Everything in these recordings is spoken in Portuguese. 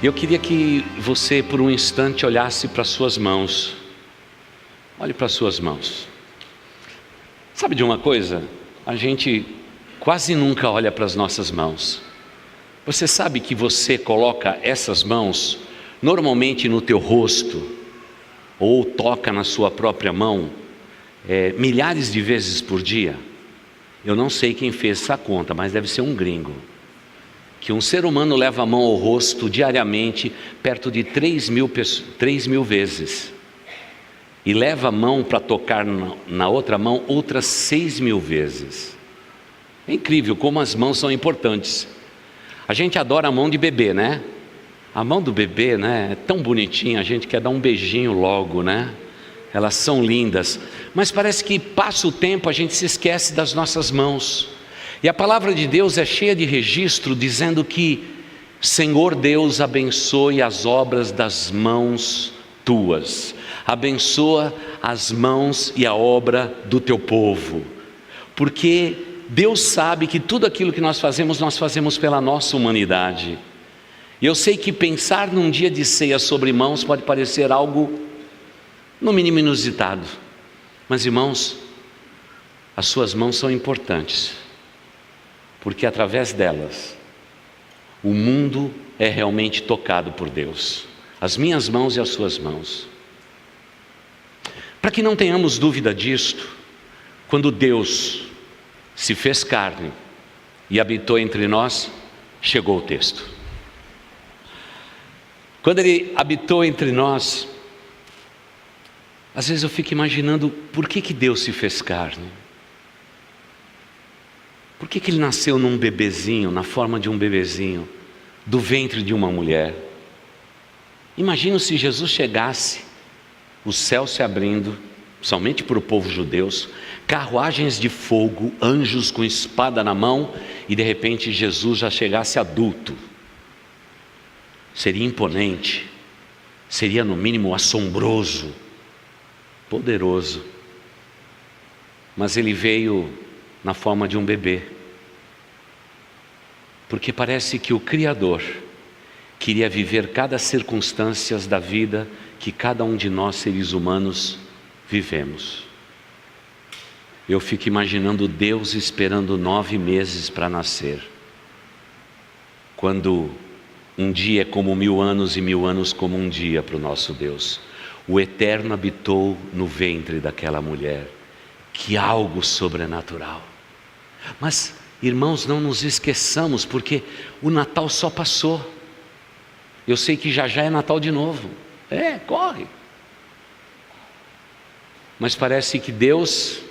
E eu queria que você por um instante olhasse para as suas mãos. Olhe para as suas mãos. Sabe de uma coisa? A gente quase nunca olha para as nossas mãos. Você sabe que você coloca essas mãos normalmente no teu rosto, ou toca na sua própria mão, milhares de vezes por dia? Eu não sei quem fez essa conta, mas deve ser um gringo. Que um ser humano leva a mão ao rosto diariamente perto de 3 mil vezes. E leva a mão para tocar na outra mão outras 6 mil vezes. É incrível como as mãos são importantes. A gente adora a mão de bebê, né? A mão do bebê, né, é tão bonitinha, a gente quer dar um beijinho logo, né? Elas são lindas. Mas parece que passa o tempo, a gente se esquece das nossas mãos. E a palavra de Deus é cheia de registro dizendo que Senhor Deus, abençoe as obras das mãos tuas, abençoa as mãos e a obra do teu povo, porque Deus sabe que tudo aquilo que nós fazemos pela nossa humanidade. E eu sei que pensar num dia de ceia sobre mãos pode parecer algo no mínimo inusitado, mas irmãos, as suas mãos são importantes, porque através delas o mundo é realmente tocado por Deus. As minhas mãos e as suas mãos. Para que não tenhamos dúvida disto, quando Deus se fez carne e habitou entre nós, chegou o texto. Quando Ele habitou entre nós, às vezes eu fico imaginando por que Deus se fez carne. Por que Ele nasceu num bebezinho, na forma de um bebezinho, do ventre de uma mulher? Imagina se Jesus chegasse, o céu se abrindo, somente para o povo judeu, carruagens de fogo, anjos com espada na mão, e de repente Jesus já chegasse adulto. Seria imponente, seria no mínimo assombroso, poderoso. Mas Ele veio na forma de um bebê, porque parece que o Criador queria viver cada circunstância da vida que cada um de nós seres humanos vivemos. Eu fico imaginando Deus esperando 9 meses para nascer, quando um dia é como 1000 anos e 1000 anos como um dia para o nosso Deus. O Eterno habitou no ventre daquela mulher. Que algo sobrenatural. Mas, irmãos, não nos esqueçamos, porque o Natal só passou. Eu sei que já é Natal de novo. Corre. Mas parece que Deus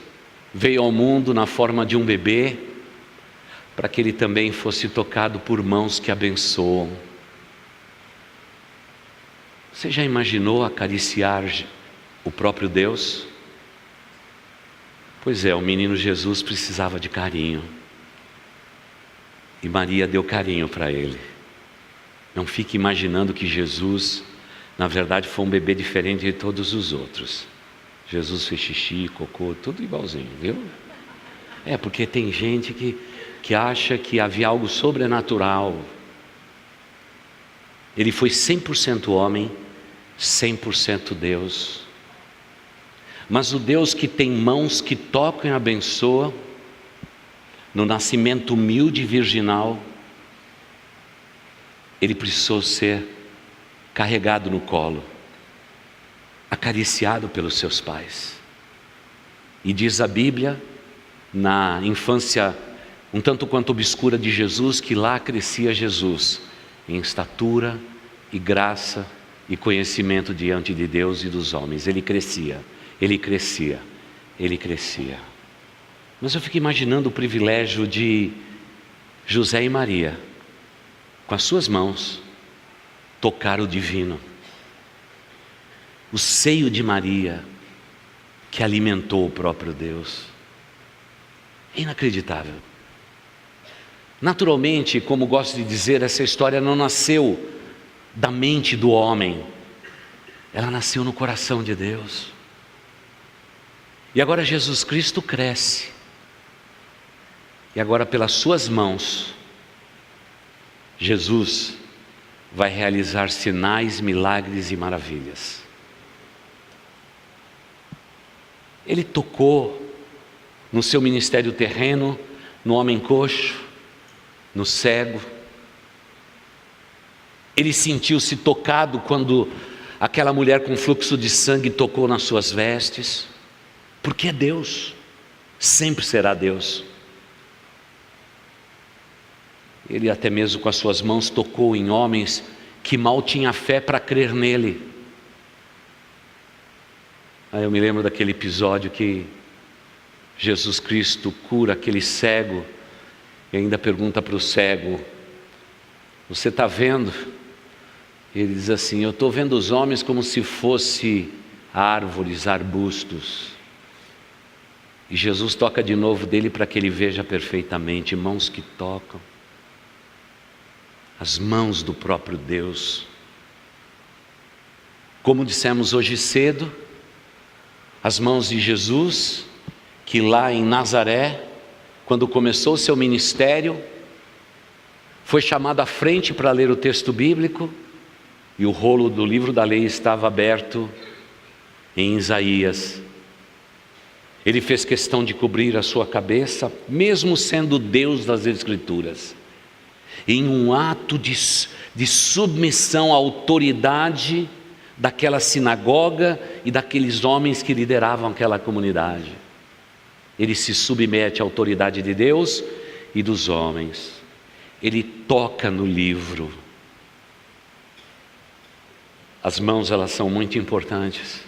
veio ao mundo na forma de um bebê, para que Ele também fosse tocado por mãos que abençoam. Você já imaginou acariciar o próprio Deus? Pois é, o menino Jesus precisava de carinho. E Maria deu carinho para ele. Não fique imaginando que Jesus, na verdade, foi um bebê diferente de todos os outros. Jesus fez xixi, cocô, tudo igualzinho, viu? Porque tem gente que acha que havia algo sobrenatural. Ele foi 100% homem, 100% Deus. Mas o Deus que tem mãos que tocam e abençoam, no nascimento humilde e virginal, Ele precisou ser carregado no colo, acariciado pelos seus pais. E diz a Bíblia, na infância um tanto quanto obscura de Jesus, que lá crescia Jesus, em estatura e graça e conhecimento diante de Deus e dos homens. Ele crescia, ele crescia, ele crescia. Mas eu fico imaginando o privilégio de José e Maria, com as suas mãos, tocar o divino. O seio de Maria, que alimentou o próprio Deus. É inacreditável. Naturalmente, como gosto de dizer, essa história não nasceu da mente do homem, ela nasceu no coração de Deus. E agora Jesus Cristo cresce, e agora pelas suas mãos, Jesus vai realizar sinais, milagres e maravilhas. Ele tocou no seu ministério terreno, no homem coxo, no cego. Ele sentiu-se tocado quando aquela mulher com fluxo de sangue tocou nas suas vestes, porque é Deus, sempre será Deus. Ele até mesmo com as suas mãos tocou em homens que mal tinham fé para crer nele. Aí eu me lembro daquele episódio que Jesus Cristo cura aquele cego e ainda pergunta para o cego: você está vendo? Ele diz assim: eu estou vendo os homens como se fossem árvores, arbustos. E Jesus toca de novo dele para que ele veja perfeitamente, mãos que tocam, as mãos do próprio Deus. Como dissemos hoje cedo, as mãos de Jesus, que lá em Nazaré, quando começou o seu ministério, foi chamado à frente para ler o texto bíblico, e o rolo do livro da lei estava aberto em Isaías. Ele fez questão de cobrir a sua cabeça, mesmo sendo Deus das Escrituras, em um ato de submissão à autoridade daquela sinagoga e daqueles homens que lideravam aquela comunidade. Ele se submete à autoridade de Deus e dos homens. Ele toca no livro. As mãos, elas são muito importantes.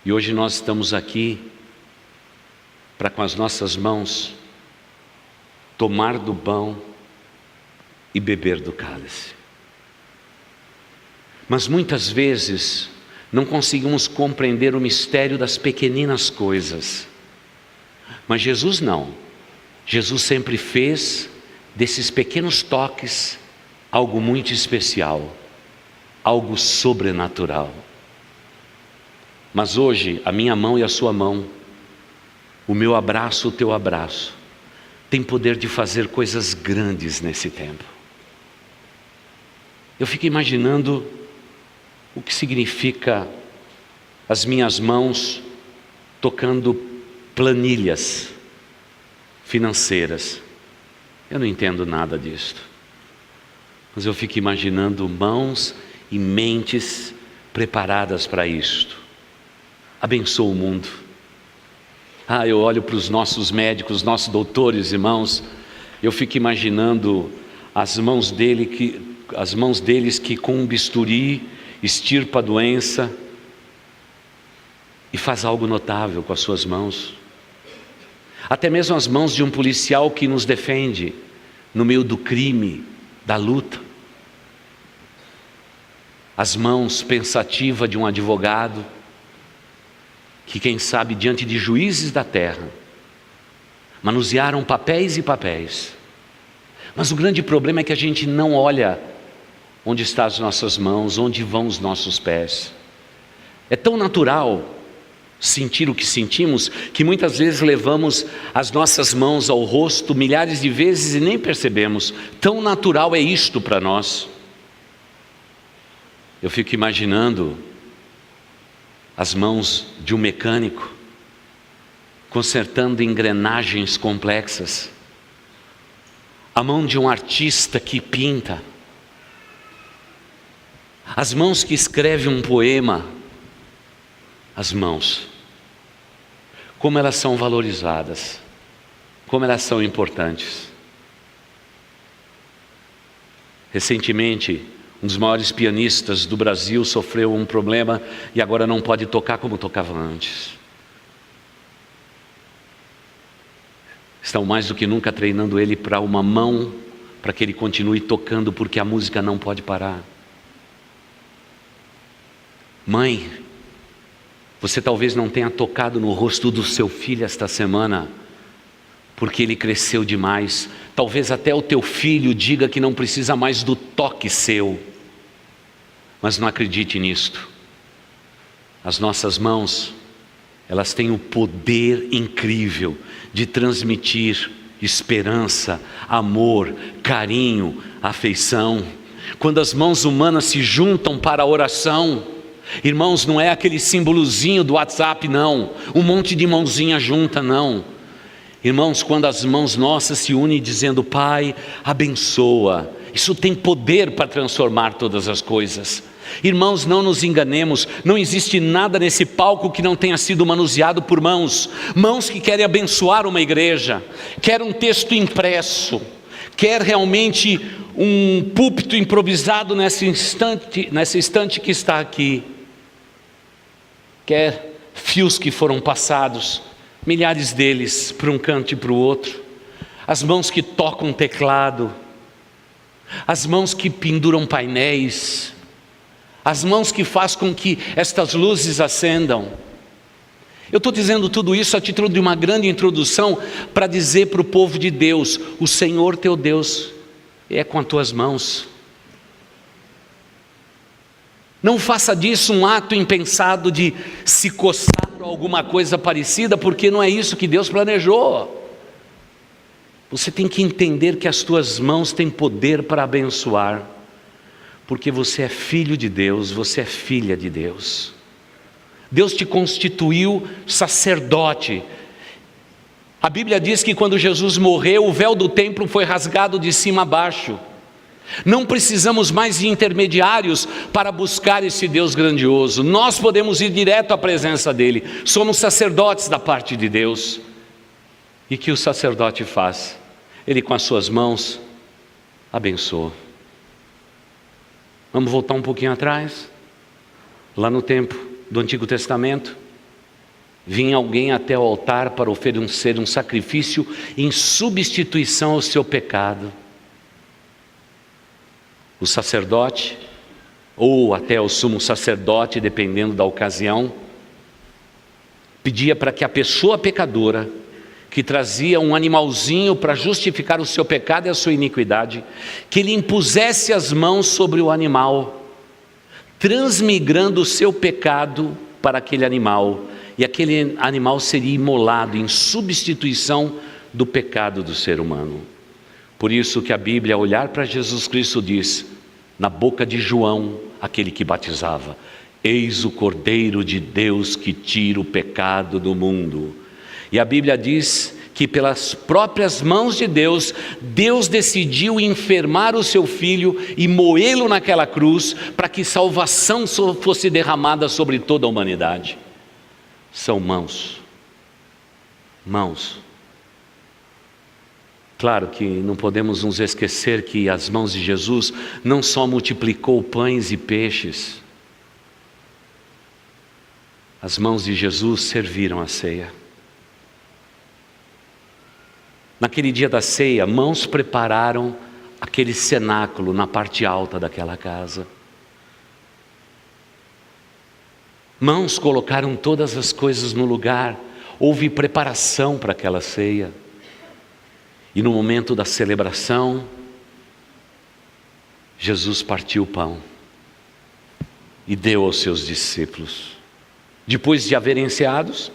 E hoje nós estamos aqui para, com as nossas mãos, tomar do pão e beber do cálice. Mas muitas vezes não conseguimos compreender o mistério das pequeninas coisas. Mas Jesus não. Jesus sempre fez desses pequenos toques algo muito especial, algo sobrenatural. Mas hoje, a minha mão e a sua mão, o meu abraço, o teu abraço, tem poder de fazer coisas grandes nesse tempo. Eu fico imaginando o que significa as minhas mãos tocando planilhas financeiras. Eu não entendo nada disto, mas eu fico imaginando mãos e mentes preparadas para isto. Abençoa o mundo. Eu olho para os nossos médicos, nossos doutores, irmãos, eu fico imaginando as mãos deles que com um bisturi extirpa a doença e faz algo notável com as suas mãos. Até mesmo as mãos de um policial que nos defende no meio do crime, da luta. As mãos pensativas de um advogado que, quem sabe, diante de juízes da terra, manusearam papéis e papéis. Mas o grande problema é que a gente não olha onde estão as nossas mãos, onde vão os nossos pés. É tão natural sentir o que sentimos, que muitas vezes levamos as nossas mãos ao rosto milhares de vezes e nem percebemos. Tão natural é isto para nós. Eu fico imaginando as mãos de um mecânico consertando engrenagens complexas, a mão de um artista que pinta, as mãos que escrevem um poema. As mãos, como elas são valorizadas, como elas são importantes. Recentemente, um dos maiores pianistas do Brasil sofreu um problema e agora não pode tocar como tocava antes. Estão mais do que nunca treinando ele para uma mão, para que ele continue tocando, porque a música não pode parar. Mãe, você talvez não tenha tocado no rosto do seu filho esta semana, porque ele cresceu demais. Talvez até o teu filho diga que não precisa mais do toque seu. Mas não acredite nisto. As nossas mãos, elas têm o poder incrível de transmitir esperança, amor, carinho, afeição. quando as mãos humanas se juntam para a oração, irmãos, não é aquele símbolozinho do WhatsApp, não, um monte de mãozinha junta, não. Irmãos, quando as mãos nossas se unem dizendo: Pai, abençoa, isso tem poder para transformar todas as coisas. Irmãos, não nos enganemos, não existe nada nesse palco que não tenha sido manuseado por mãos que querem abençoar uma igreja, quer um texto impresso, quer realmente um púlpito improvisado nesse instante que está aqui, quer fios que foram passados, milhares deles, para um canto e para o outro, as mãos que tocam teclado, as mãos que penduram painéis, as mãos que fazem com que estas luzes acendam. Eu estou dizendo tudo isso a título de uma grande introdução para dizer para o povo de Deus: o Senhor teu Deus é com as tuas mãos. Não faça disso um ato impensado de se coçar ou alguma coisa parecida, porque não é isso que Deus planejou. Você tem que entender que as tuas mãos têm poder para abençoar, porque você é filho de Deus, você é filha de Deus. Deus te constituiu sacerdote. A Bíblia diz que quando Jesus morreu, o véu do templo foi rasgado de cima a baixo. Não precisamos mais de intermediários para buscar esse Deus grandioso. Nós podemos ir direto à presença dele. Somos sacerdotes da parte de Deus. E que o sacerdote faz? Ele com as suas mãos abençoa. Vamos voltar um pouquinho atrás. Lá no tempo do Antigo Testamento, vinha alguém até o altar para oferecer um sacrifício em substituição ao seu pecado. O sacerdote, ou até o sumo sacerdote, dependendo da ocasião, pedia para que a pessoa pecadora, que trazia um animalzinho para justificar o seu pecado e a sua iniquidade, que ele impusesse as mãos sobre o animal, transmigrando o seu pecado para aquele animal, e aquele animal seria imolado em substituição do pecado do ser humano. Por isso que a Bíblia, ao olhar para Jesus Cristo, diz, na boca de João, aquele que batizava: eis o Cordeiro de Deus que tira o pecado do mundo. E a Bíblia diz que pelas próprias mãos de Deus, Deus decidiu enfermar o seu filho e moê-lo naquela cruz, para que salvação fosse derramada sobre toda a humanidade. São mãos. Claro que não podemos nos esquecer que as mãos de Jesus não só multiplicou pães e peixes, as mãos de Jesus serviram a ceia. Naquele dia da ceia, mãos prepararam aquele cenáculo na parte alta daquela casa. Mãos colocaram todas as coisas no lugar, houve preparação para aquela ceia. E no momento da celebração, Jesus partiu o pão e deu aos seus discípulos. Depois de haverem ceados,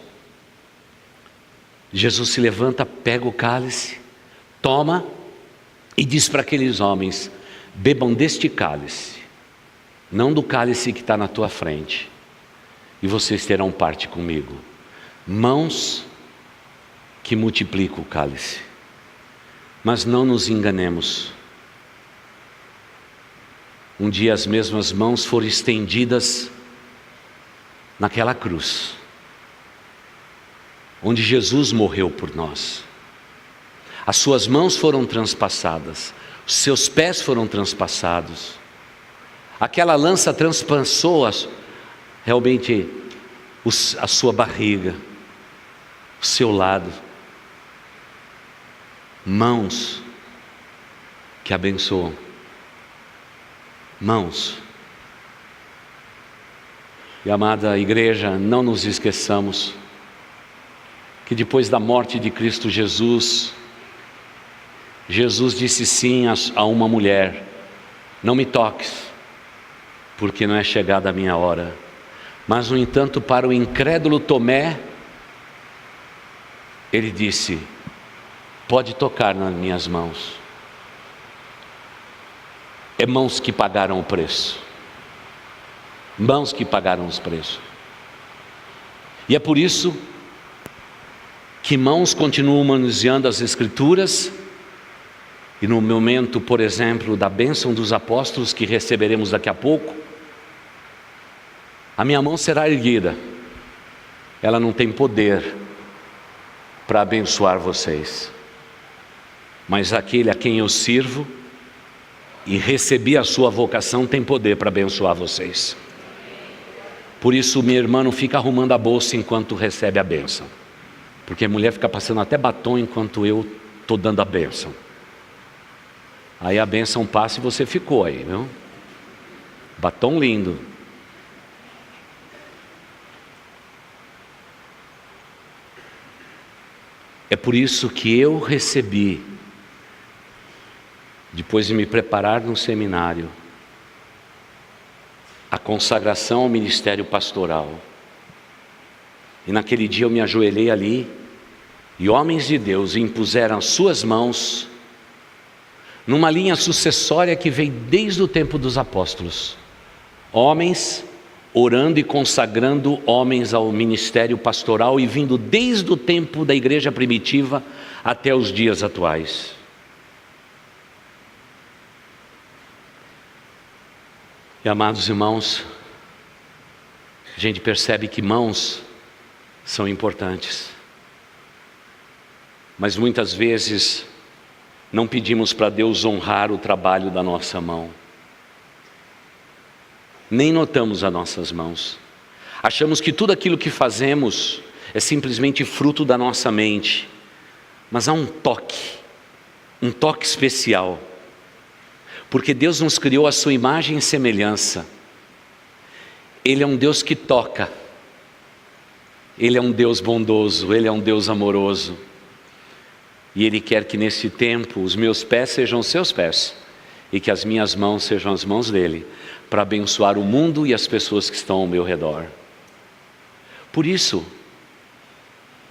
Jesus se levanta, pega o cálice, toma e diz para aqueles homens: bebam deste cálice, não do cálice que está na tua frente, e vocês terão parte comigo. Mãos que multiplicam o cálice. Mas não nos enganemos. Um dia as mesmas mãos foram estendidas naquela cruz, onde Jesus morreu por nós. As suas mãos foram transpassadas, os seus pés foram transpassados. Aquela lança transpassou realmente a sua barriga, o seu lado. Mãos que abençoam. Mãos. E amada igreja, não nos esqueçamos que depois da morte de Cristo Jesus, Jesus disse sim a uma mulher: não me toques, porque não é chegada a minha hora. Mas no entanto, para o incrédulo Tomé, ele disse: pode tocar nas minhas mãos. É mãos que pagaram o preço. Mãos que pagaram os preços. E é por isso que mãos continuam manuseando as Escrituras. E no momento, por exemplo, da bênção dos apóstolos que receberemos daqui a pouco, a minha mão será erguida. Ela não tem poder para abençoar vocês, mas aquele a quem eu sirvo e recebi a sua vocação tem poder para abençoar vocês. Por isso minha irmã não fica arrumando a bolsa enquanto recebe a bênção, porque a mulher fica passando até batom enquanto eu estou dando a bênção. Aí a bênção passa e você ficou aí, viu? Batom lindo. É por isso que eu recebi, depois de me preparar no seminário, a consagração ao ministério pastoral. E naquele dia eu me ajoelhei ali, e homens de Deus impuseram as suas mãos numa linha sucessória que veio desde o tempo dos apóstolos. Homens orando e consagrando homens ao ministério pastoral e vindo desde o tempo da igreja primitiva até os dias atuais. E amados irmãos, a gente percebe que mãos são importantes, mas muitas vezes não pedimos para Deus honrar o trabalho da nossa mão, nem notamos as nossas mãos. Achamos que tudo aquilo que fazemos é simplesmente fruto da nossa mente, mas há um toque especial, porque Deus nos criou à sua imagem e semelhança. Ele é um Deus que toca, Ele é um Deus bondoso, Ele é um Deus amoroso, e Ele quer que nesse tempo os meus pés sejam os seus pés, e que as minhas mãos sejam as mãos dEle, para abençoar o mundo e as pessoas que estão ao meu redor. Por isso,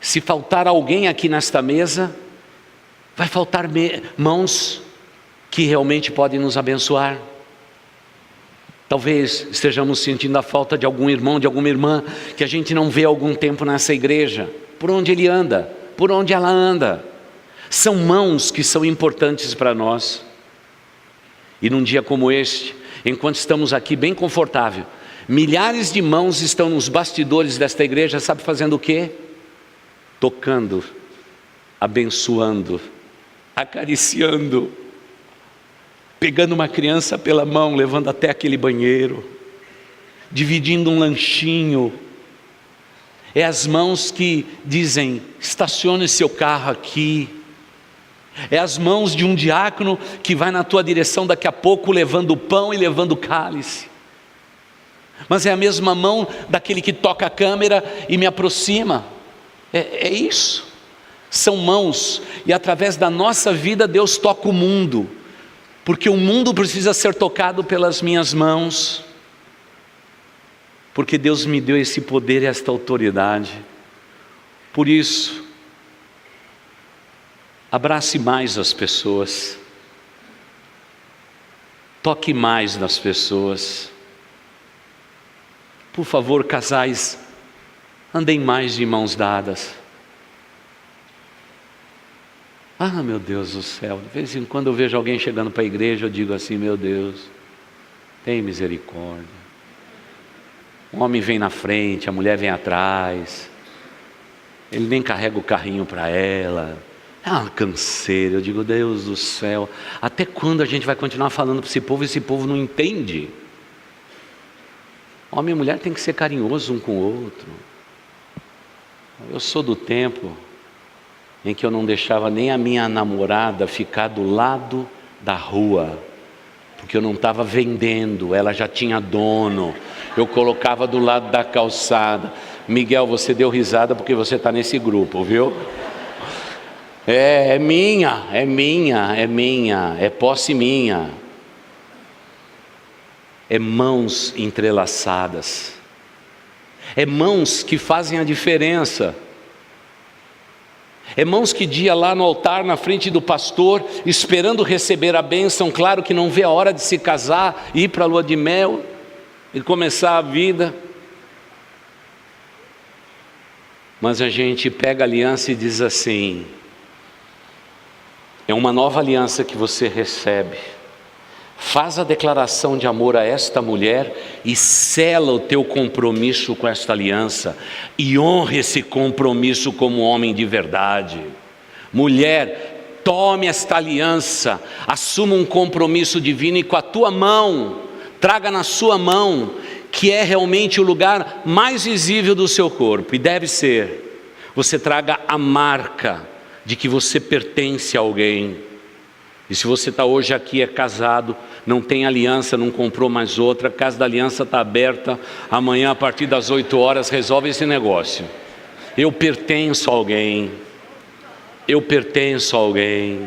se faltar alguém aqui nesta mesa, vai faltar mãos que realmente podem nos abençoar. Talvez estejamos sentindo a falta de algum irmão, de alguma irmã, que a gente não vê há algum tempo nessa igreja. Por onde ele anda, por onde ela anda. São mãos que são importantes para nós. E num dia como este, enquanto estamos aqui bem confortável, milhares de mãos estão nos bastidores desta igreja, sabe fazendo o quê? Tocando, abençoando, acariciando, pegando uma criança pela mão, levando até aquele banheiro, dividindo um lanchinho. É as mãos que dizem: estacione seu carro aqui. É as mãos de um diácono que vai na tua direção daqui a pouco levando o pão e levando o cálice. Mas é a mesma mão daquele que toca a câmera e me aproxima. É isso. São mãos, e através da nossa vida Deus toca o mundo, porque o mundo precisa ser tocado pelas minhas mãos, porque Deus me deu esse poder e esta autoridade. Por isso, abrace mais as pessoas, toque mais nas pessoas. Por favor, casais, andem mais de mãos dadas. Ah, meu Deus do céu, de vez em quando eu vejo alguém chegando para a igreja, eu digo assim: meu Deus, tem misericórdia. O homem vem na frente, a mulher vem atrás, ele nem carrega o carrinho para ela. É uma canseira. Eu digo: Deus do céu, até quando a gente vai continuar falando para esse povo e esse povo não entende? Homem e mulher tem que ser carinhoso um com o outro. Eu sou do tempo em que eu não deixava nem a minha namorada ficar do lado da rua, porque eu não estava vendendo, ela já tinha dono. Eu colocava do lado da calçada. Miguel, você deu risada porque você está nesse grupo, viu? É minha, é posse minha. É mãos entrelaçadas, é mãos que fazem a diferença. É mãos que dia lá no altar, na frente do pastor, esperando receber a bênção, claro que não vê a hora de se casar, ir para a lua de mel e começar a vida. Mas a gente pega a aliança e diz assim: é uma nova aliança que você recebe. Faz a declaração de amor a esta mulher e sela o teu compromisso com esta aliança e honre esse compromisso como homem de verdade. Mulher, tome esta aliança, assuma um compromisso divino e com a tua mão, traga na sua mão, que é realmente o lugar mais visível do seu corpo, e deve ser, você traga a marca de que você pertence a alguém. E se você está hoje aqui, é casado, não tem aliança, não comprou mais outra, a casa da aliança está aberta, amanhã a partir das 8 horas resolve esse negócio. Eu pertenço a alguém, eu pertenço a alguém.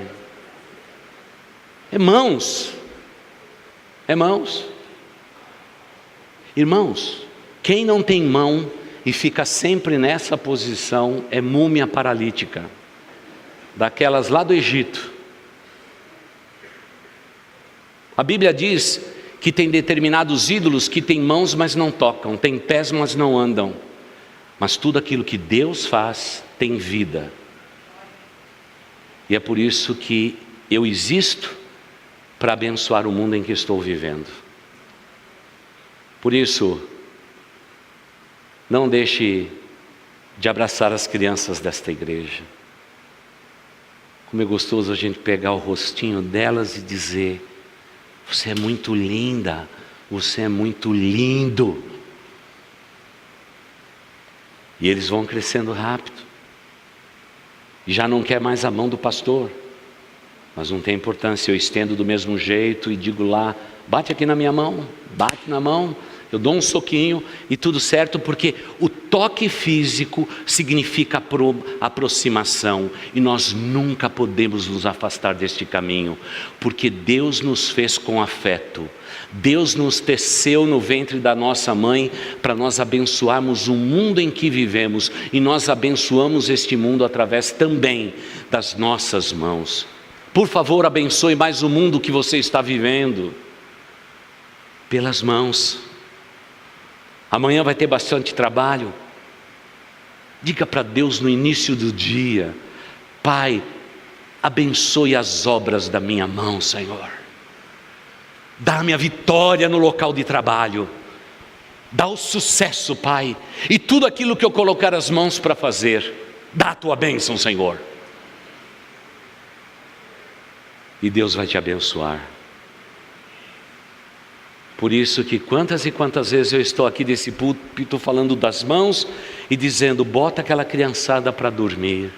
Irmãos, quem não tem mão e fica sempre nessa posição é múmia paralítica, daquelas lá do Egito. A Bíblia diz que tem determinados ídolos que têm mãos, mas não tocam, têm pés, mas não andam. Mas tudo aquilo que Deus faz tem vida. E é por isso que eu existo para abençoar o mundo em que estou vivendo. Por isso, não deixe de abraçar as crianças desta igreja. Como é gostoso a gente pegar o rostinho delas e dizer: você é muito linda, você é muito lindo. E eles vão crescendo rápido. E já não quer mais a mão do pastor. Mas não tem importância, eu estendo do mesmo jeito e digo lá: bate aqui na minha mão, bate na mão. Eu dou um soquinho e tudo certo, porque o toque físico significa aproximação, e nós nunca podemos nos afastar deste caminho, porque Deus nos fez com afeto, Deus nos teceu no ventre da nossa mãe para nós abençoarmos o mundo em que vivemos, e nós abençoamos este mundo através também das nossas mãos. Por favor, abençoe mais o mundo que você está vivendo, pelas mãos. Amanhã vai ter bastante trabalho. Diga para Deus no início do dia: Pai, abençoe as obras da minha mão, Senhor. Dá-me a vitória no local de trabalho. Dá o sucesso, Pai. E tudo aquilo que eu colocar as mãos para fazer, dá a tua bênção, Senhor. E Deus vai te abençoar. Por isso que quantas e quantas vezes eu estou aqui desse púlpito falando das mãos e dizendo: bota aquela criançada para dormir.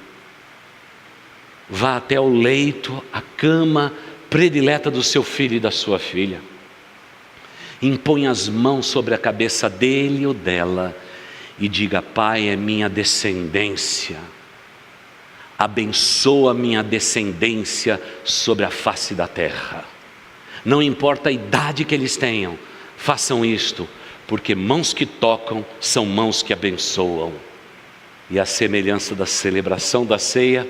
Vá até o leito, a cama predileta do seu filho e da sua filha. Impõe as mãos sobre a cabeça dele ou dela e diga: Pai, é minha descendência. Abençoa minha descendência sobre a face da terra. Não importa a idade que eles tenham, façam isto, porque mãos que tocam são mãos que abençoam. E a semelhança da celebração da ceia,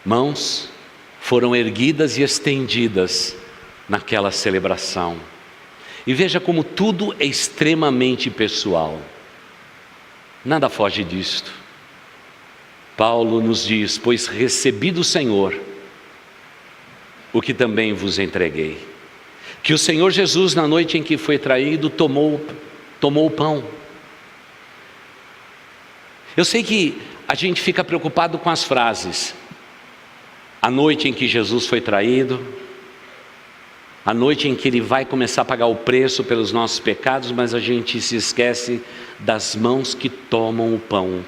mãos foram erguidas e estendidas naquela celebração. E veja como tudo é extremamente pessoal. Nada foge disto. Paulo nos diz: pois recebi do Senhor o que também vos entreguei, que o Senhor Jesus, na noite em que foi traído, tomou o pão. Eu sei que a gente fica preocupado com as frases: a noite em que Jesus foi traído, a noite em que Ele vai começar a pagar o preço pelos nossos pecados, mas a gente se esquece das mãos que tomam o pão.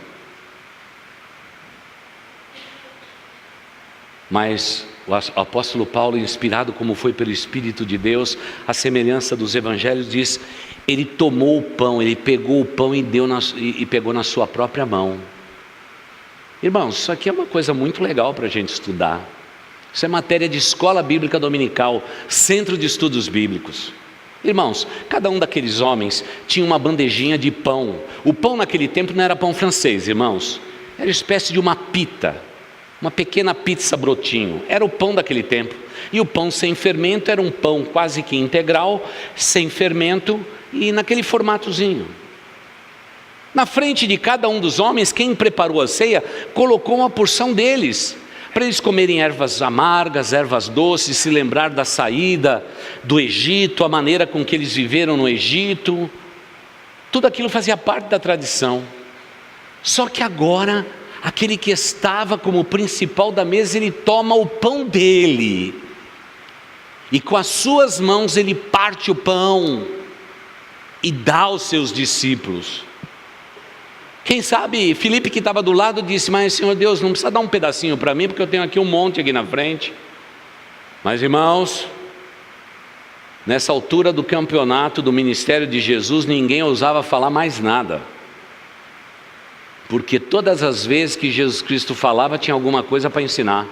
Mas o apóstolo Paulo, inspirado como foi pelo Espírito de Deus, a semelhança dos evangelhos, diz: ele tomou o pão, ele pegou o pão e pegou na sua própria mão. Irmãos, isso aqui é uma coisa muito legal para a gente estudar. Isso é matéria de escola bíblica dominical, centro de estudos bíblicos. Irmãos, cada um daqueles homens tinha uma bandejinha de pão. O pão naquele tempo não era pão francês, irmãos. era uma espécie de uma pita, uma pequena pizza brotinho, era o pão daquele tempo. E o pão sem fermento era um pão quase que integral, sem fermento e naquele formatozinho. Na frente de cada um dos homens, quem preparou a ceia, colocou uma porção deles, para eles comerem ervas amargas, ervas doces, se lembrar da saída do Egito, a maneira com que eles viveram no Egito. Tudo aquilo fazia parte da tradição. Só que agora, aquele que estava como principal da mesa, ele toma o pão dele, e com as suas mãos ele parte o pão, e dá aos seus discípulos. Quem sabe, Filipe que estava do lado disse, mas Senhor Deus, não precisa dar um pedacinho para mim, porque eu tenho aqui um monte aqui na frente. Mas irmãos, nessa altura do campeonato do ministério de Jesus, ninguém ousava falar mais nada. Porque todas as vezes que Jesus Cristo falava, tinha alguma coisa para ensinar.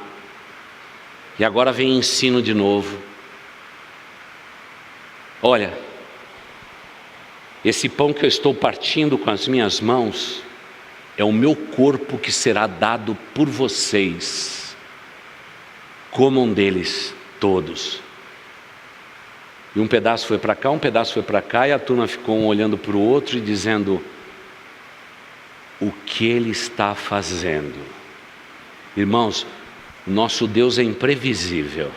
E agora vem ensino de novo. Olha, esse pão que eu estou partindo com as minhas mãos, é o meu corpo que será dado por vocês. Comam deles todos. E um pedaço foi para cá, um pedaço foi para cá, e a turma ficou um olhando para o outro e dizendo, o que ele está fazendo? Irmãos, nosso Deus é imprevisível.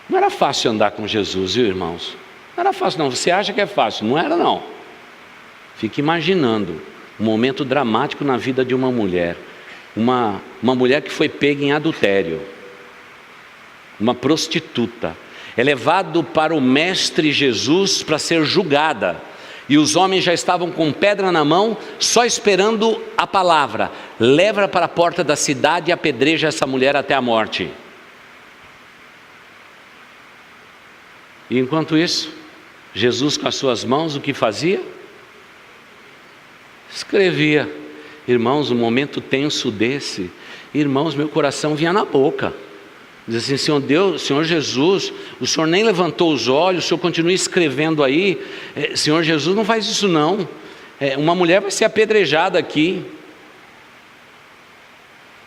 Não era fácil andar com Jesus, viu, irmãos? Não era fácil não, você acha que é fácil, não era não. Fique imaginando um momento dramático na vida de uma mulher. Uma mulher que foi pega em adultério, uma prostituta, é levado para o Mestre Jesus para ser julgada, e os homens já estavam com pedra na mão, só esperando a palavra, leva para a porta da cidade e apedreja essa mulher até a morte. E enquanto isso, Jesus com as suas mãos, o que fazia? Escrevia. Irmãos, um momento tenso desse, irmãos, meu coração vinha na boca. Diz assim, Senhor Deus, Senhor Jesus, o Senhor nem levantou os olhos, o Senhor continua escrevendo aí, Senhor Jesus, não faz isso não, uma mulher vai ser apedrejada aqui.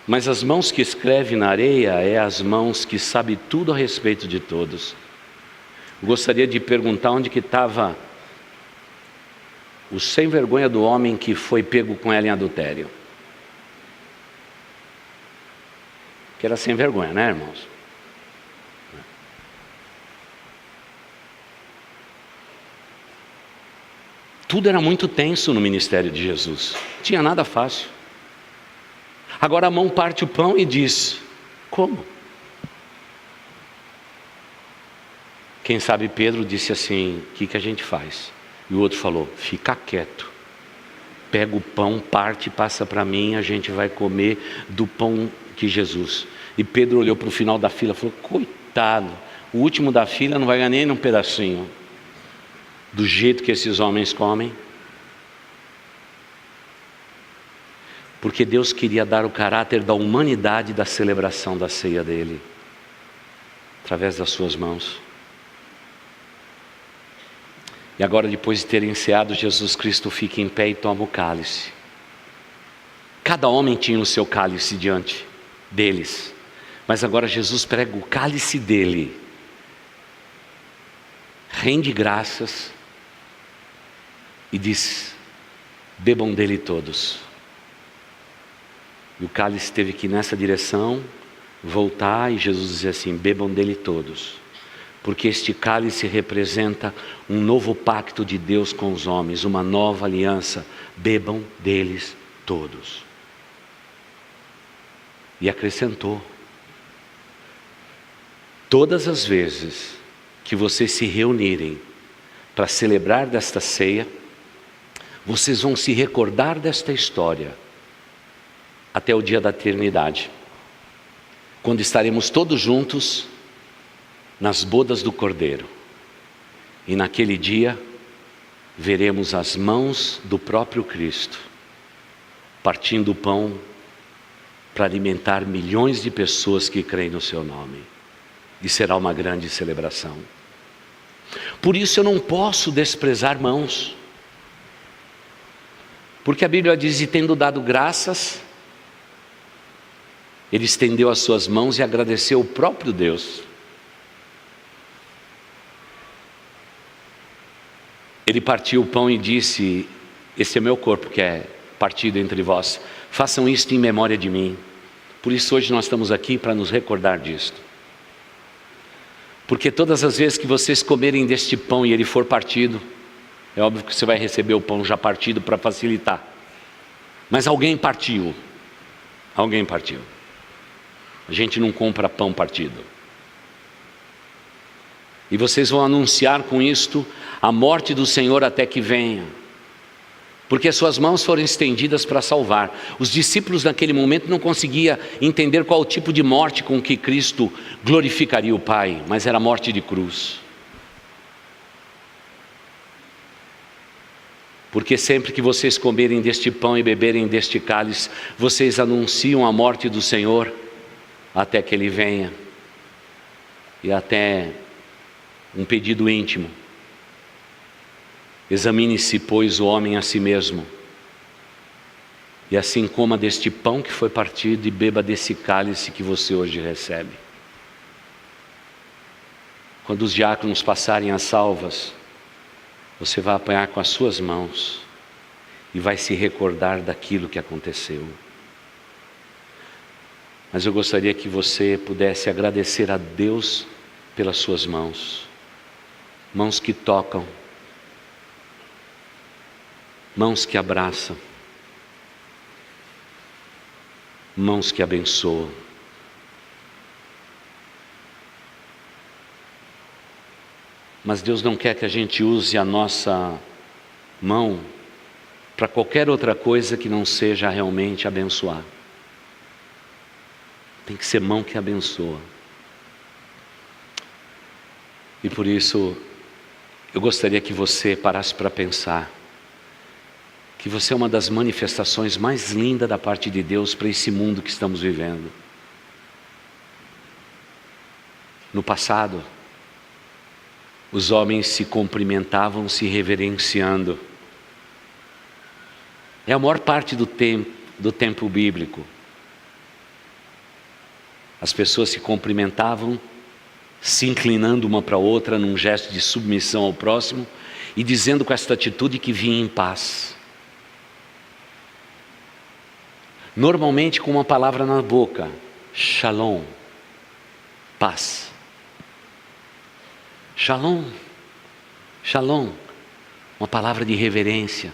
Mas as mãos que escrevem na areia, é as mãos que sabem tudo a respeito de todos. Gostaria de perguntar onde que estava o sem vergonha do homem que foi pego com ela em adultério. Que era sem vergonha, né, irmãos? Tudo era muito tenso no ministério de Jesus, não tinha nada fácil. Agora a mão parte o pão e diz, como? Quem sabe Pedro disse assim, o que a gente faz? E o outro falou, fica quieto, pega o pão, parte e passa para mim, a gente vai comer do pão de Jesus. E Pedro olhou para o final da fila e falou, coitado, o último da fila não vai ganhar nem um pedacinho, do jeito que esses homens comem. Porque Deus queria dar o caráter da humanidade da celebração da ceia dele, através das suas mãos. E agora, depois de terem ceado, Jesus Cristo fica em pé e toma o cálice. Cada homem tinha o seu cálice diante deles, mas agora Jesus prega o cálice dele, rende graças e diz, bebam dele todos. E o cálice teve que ir nessa direção, voltar, e Jesus dizia assim, bebam dele todos. Porque este cálice representa um novo pacto de Deus com os homens, uma nova aliança, bebam deles todos. E acrescentou, todas as vezes que vocês se reunirem para celebrar desta ceia, vocês vão se recordar desta história, até o dia da eternidade, quando estaremos todos juntos, nas bodas do Cordeiro, e naquele dia veremos as mãos do próprio Cristo partindo o pão para alimentar milhões de pessoas que creem no seu nome, e será uma grande celebração. Por isso eu não posso desprezar mãos. Porque a Bíblia diz: e tendo dado graças, ele estendeu as suas mãos e agradeceu o próprio Deus. Ele partiu o pão e disse: esse é meu corpo que é partido entre vós, façam isto em memória de mim. Por isso hoje nós estamos aqui para nos recordar disto. Porque todas as vezes que vocês comerem deste pão e ele for partido, é óbvio que você vai receber o pão já partido para facilitar. Mas alguém partiu. Alguém partiu. A gente não compra pão partido. E vocês vão anunciar com isto a morte do Senhor até que venha. Porque suas mãos foram estendidas para salvar. Os discípulos naquele momento não conseguiam entender qual o tipo de morte com que Cristo glorificaria o Pai, mas era a morte de cruz. Porque sempre que vocês comerem deste pão e beberem deste cálice, vocês anunciam a morte do Senhor até que Ele venha. E até um pedido íntimo: examine-se, pois, o homem a si mesmo, e assim coma deste pão que foi partido e beba desse cálice que você hoje recebe. Quando os diáconos passarem as salvas, você vai apanhar com as suas mãos e vai se recordar daquilo que aconteceu. Mas eu gostaria que você pudesse agradecer a Deus pelas suas mãos, mãos que tocam, mãos que abraçam, mãos que abençoam. Mas Deus não quer que a gente use a nossa mão para qualquer outra coisa que não seja realmente abençoar. Tem que ser mão que abençoa. E por isso, eu gostaria que você parasse para pensar que você é uma das manifestações mais lindas da parte de Deus para esse mundo que estamos vivendo. No passado, os homens se cumprimentavam se reverenciando. É a maior parte do tempo bíblico. As pessoas se cumprimentavam, se inclinando uma para a outra num gesto de submissão ao próximo e dizendo com esta atitude que vinha em paz. Normalmente com uma palavra na boca: shalom, paz. Shalom, shalom, uma palavra de reverência.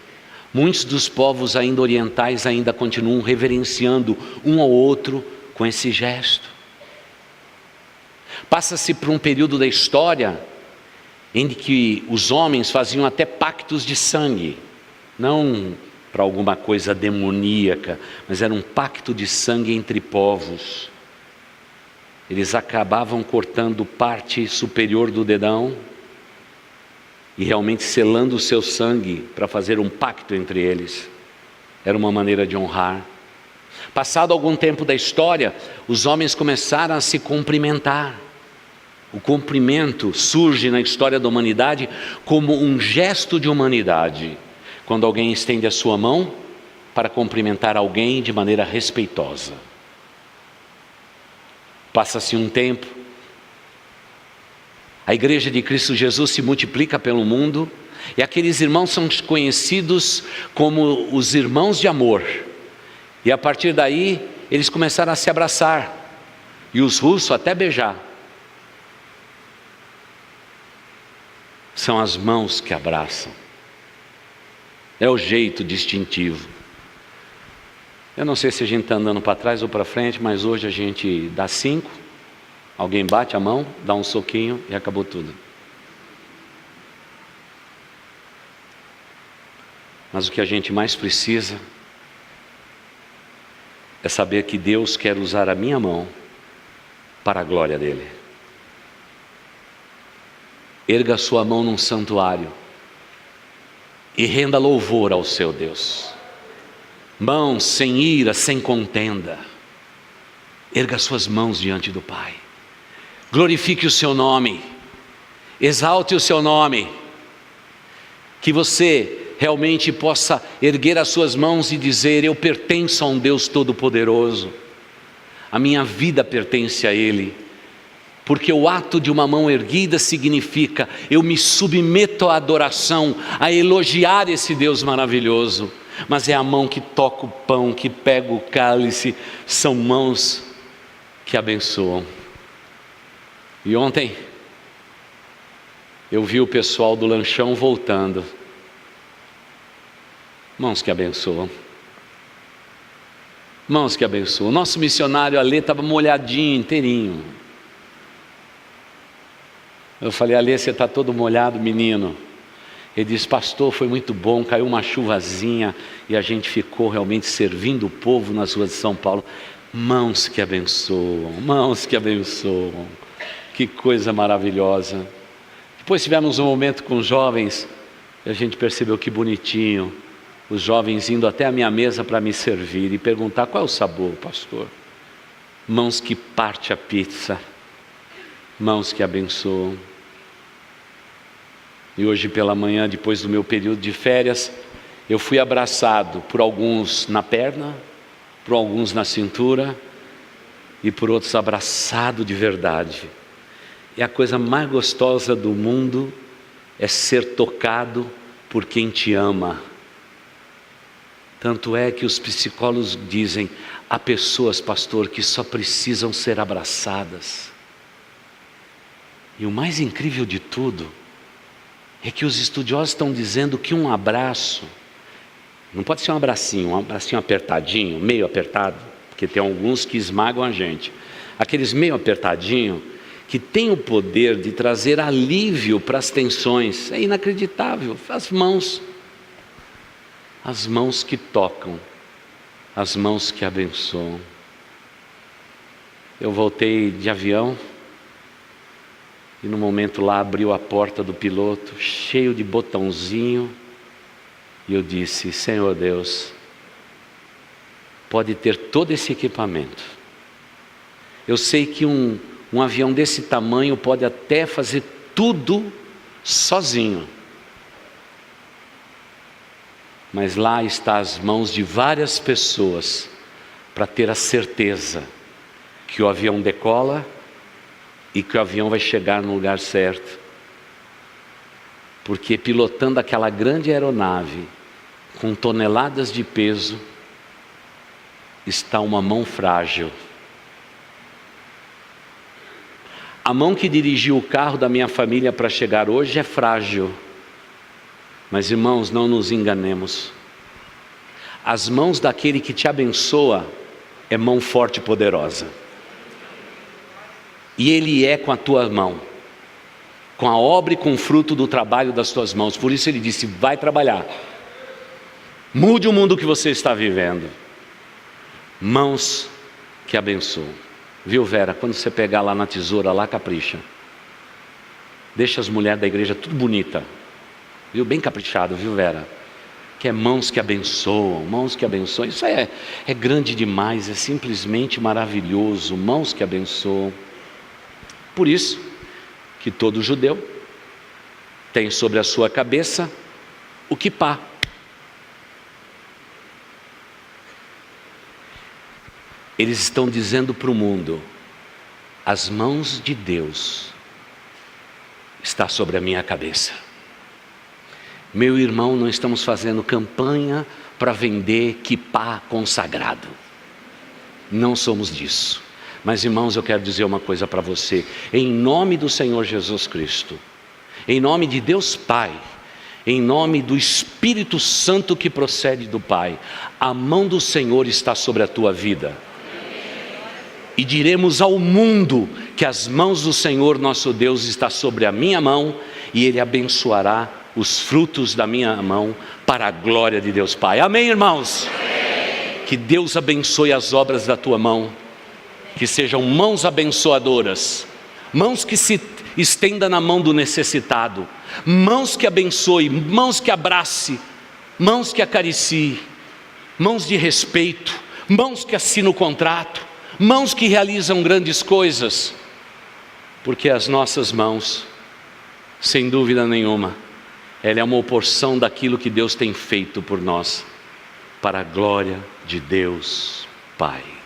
Muitos dos povos ainda orientais ainda continuam reverenciando um ao outro com esse gesto. Passa-se por um período da história em que os homens faziam até pactos de sangue, não para alguma coisa demoníaca, mas era um pacto de sangue entre povos. Eles acabavam cortando parte superior do dedão e realmente selando o seu sangue para fazer um pacto entre eles. Era uma maneira de honrar. Passado algum tempo da história, os homens começaram a se cumprimentar. O cumprimento surge na história da humanidade como um gesto de humanidade, quando alguém estende a sua mão para cumprimentar alguém de maneira respeitosa. Passa-se um tempo, a igreja de Cristo Jesus se multiplica pelo mundo, e aqueles irmãos são conhecidos como os irmãos de amor, e a partir daí eles começaram a se abraçar, e os russos até beijar. São as mãos que abraçam, é o jeito distintivo. Eu não sei se a gente está andando para trás ou para frente, mas hoje a gente dá 5, alguém bate a mão, dá um soquinho e acabou tudo. Mas o que a gente mais precisa é saber que Deus quer usar a minha mão para a glória dEle. Erga a sua mão num santuário e renda louvor ao seu Deus. Mãos sem ira, sem contenda. Erga suas mãos diante do Pai. Glorifique o seu nome. Exalte o seu nome. Que você realmente possa erguer as suas mãos e dizer: eu pertenço a um Deus Todo-Poderoso, a minha vida pertence a Ele, porque o ato de uma mão erguida significa: eu me submeto à adoração, a elogiar esse Deus maravilhoso. Mas é a mão que toca o pão, que pega o cálice, são mãos que abençoam. E ontem eu vi o pessoal do lanchão voltando, mãos que abençoam, mãos que abençoam. O nosso missionário Alê estava molhadinho, inteirinho. Eu falei: Alê, você está todo molhado, menino. Ele disse: pastor, foi muito bom, caiu uma chuvazinha e a gente ficou realmente servindo o povo nas ruas de São Paulo. Mãos que abençoam, mãos que abençoam. Que coisa maravilhosa. Depois tivemos um momento com os jovens e a gente percebeu que bonitinho, os jovens indo até a minha mesa para me servir e perguntar: qual é o sabor, pastor? Mãos que parte a pizza, mãos que abençoam. E hoje pela manhã, depois do meu período de férias, eu fui abraçado por alguns na perna, por alguns na cintura e por outros abraçado de verdade. E a coisa mais gostosa do mundo é ser tocado por quem te ama. Tanto é que os psicólogos dizem: há pessoas, pastor, que só precisam ser abraçadas. E o mais incrível de tudo é que os estudiosos estão dizendo que um abraço não pode ser um abracinho apertadinho, meio apertado, porque tem alguns que esmagam a gente. Aqueles meio apertadinho que tem o poder de trazer alívio para as tensões. É inacreditável. As mãos que tocam, as mãos que abençoam. Eu voltei de avião e no momento lá abriu a porta do piloto, cheio de botãozinho, e eu disse: Senhor Deus, pode ter todo esse equipamento. Eu sei que um avião desse tamanho pode até fazer tudo sozinho. Mas lá está as mãos de várias pessoas para ter a certeza que o avião decola e que o avião vai chegar no lugar certo. Porque pilotando aquela grande aeronave com toneladas de peso está uma mão frágil. A mão que dirigiu o carro da minha família para chegar hoje é frágil. Mas irmãos, não nos enganemos. As mãos daquele que te abençoa é mão forte e poderosa. E Ele é com a tua mão, com a obra e com o fruto do trabalho das tuas mãos. Por isso Ele disse: vai trabalhar. Mude o mundo que você está vivendo. Mãos que abençoam. Viu, Vera? Quando você pegar lá na tesoura, lá capricha. Deixa as mulheres da igreja tudo bonita. Viu? Bem caprichado, viu, Vera? Que é mãos que abençoam, mãos que abençoam. Isso é grande demais, é simplesmente maravilhoso. Mãos que abençoam. Por isso que todo judeu tem sobre a sua cabeça o quipá. Eles estão dizendo para o mundo: as mãos de Deus estão sobre a minha cabeça. Meu irmão, não estamos fazendo campanha para vender quipá consagrado. Não somos disso. Mas irmãos, eu quero dizer uma coisa para você. Em nome do Senhor Jesus Cristo, em nome de Deus Pai, em nome do Espírito Santo que procede do Pai, a mão do Senhor está sobre a tua vida. E diremos ao mundo que as mãos do Senhor nosso Deus estão sobre a minha mão, e Ele abençoará os frutos da minha mão para a glória de Deus Pai. Amém, irmãos? Amém. Que Deus abençoe as obras da tua mão, que sejam mãos abençoadoras, mãos que se estenda na mão do necessitado, mãos que abençoe, mãos que abrace, mãos que acaricie, mãos de respeito, mãos que assinam o contrato, mãos que realizam grandes coisas, porque as nossas mãos, sem dúvida nenhuma, ela é uma porção daquilo que Deus tem feito por nós, para a glória de Deus Pai.